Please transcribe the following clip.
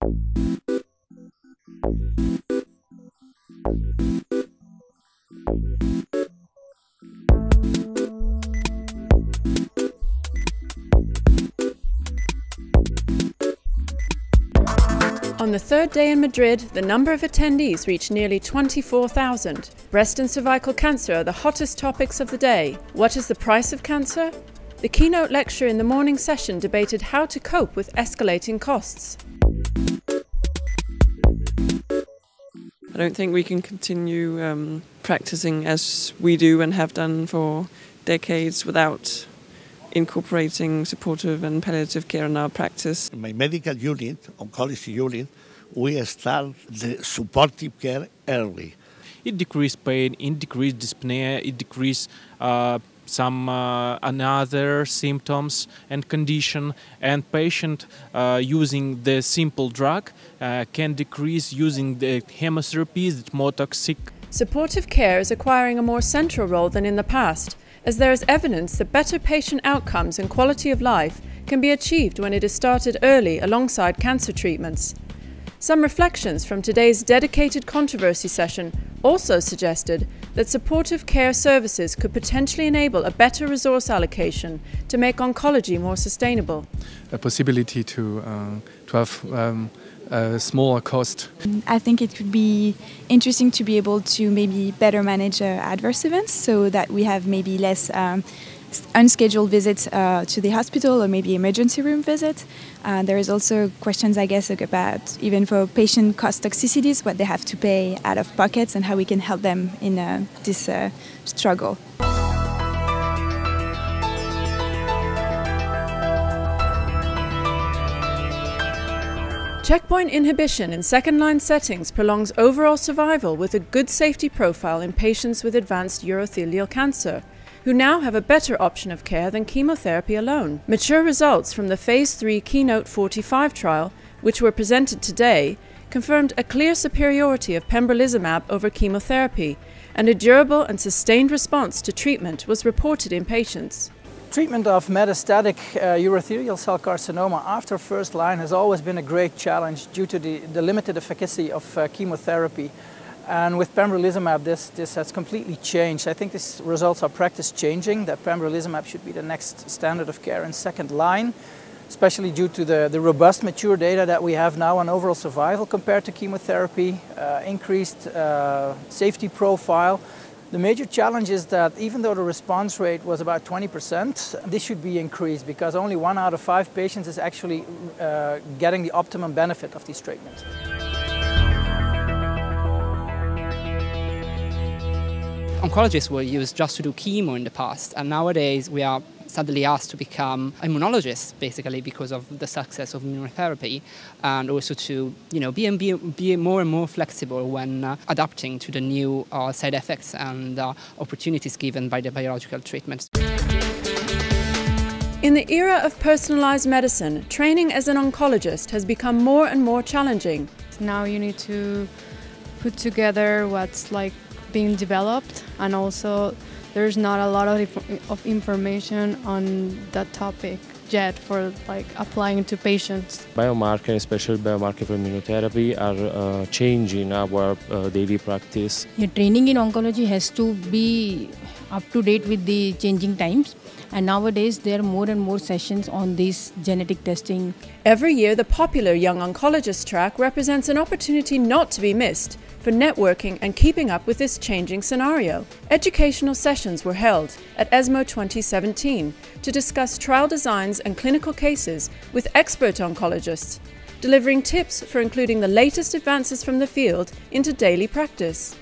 On the third day in Madrid, the number of attendees reached nearly 24,000. Breast and cervical cancer are the hottest topics of the day. What is the price of cancer? The keynote lecture in the morning session debated how to cope with escalating costs. I don't think we can continue practicing as we do and have done for decades without incorporating supportive and palliative care in our practice. In my medical unit, oncology unit, we start the supportive care early. It decreases pain, it decreases dyspnea, it decreases some another symptoms and condition, and patient using the simple drug can decrease using the chemotherapies that more toxic. Supportive care is acquiring a more central role than in the past, as there is evidence that better patient outcomes and quality of life can be achieved when it is started early alongside cancer treatments. Some reflections from today's dedicated controversy session also suggested that supportive care services could potentially enable a better resource allocation to make oncology more sustainable. A possibility to have a smaller cost. I think it could be interesting to be able to maybe better manage adverse events, so that we have maybe less unscheduled visits to the hospital or maybe emergency room visits. There is also questions, I guess, about even for patient cost toxicities, what they have to pay out of pockets and how we can help them in this struggle. Checkpoint inhibition in second-line settings prolongs overall survival with a good safety profile in patients with advanced urothelial cancer, who now have a better option of care than chemotherapy alone. Mature results from the Phase 3 KEYNOTE-45 trial, which were presented today, confirmed a clear superiority of pembrolizumab over chemotherapy, and a durable and sustained response to treatment was reported in patients. Treatment of metastatic urothelial cell carcinoma after first line has always been a great challenge due to the limited efficacy of chemotherapy. And with pembrolizumab, this has completely changed. I think these results are practice changing, that pembrolizumab should be the next standard of care in second line, especially due to the robust mature data that we have now on overall survival compared to chemotherapy, increased safety profile. The major challenge is that even though the response rate was about 20%, this should be increased because only 1 out of 5 patients is actually getting the optimum benefit of these treatments. Oncologists were used just to do chemo in the past, and nowadays we are suddenly asked to become immunologists, basically because of the success of immunotherapy, and also to be more and more flexible when adapting to the new side effects and opportunities given by the biological treatments. In the era of personalized medicine, training as an oncologist has become more and more challenging. Now you need to put together what's being developed, and also there's not a lot of information on that topic yet for applying to patients. Biomarkers, especially biomarkers for immunotherapy, are changing our daily practice. Your training in oncology has to be up to date with the changing times, and nowadays there are more and more sessions on this genetic testing. Every year, the popular Young Oncologist track represents an opportunity not to be missed for networking and keeping up with this changing scenario. Educational sessions were held at ESMO 2017 to discuss trial designs and clinical cases with expert oncologists, delivering tips for including the latest advances from the field into daily practice.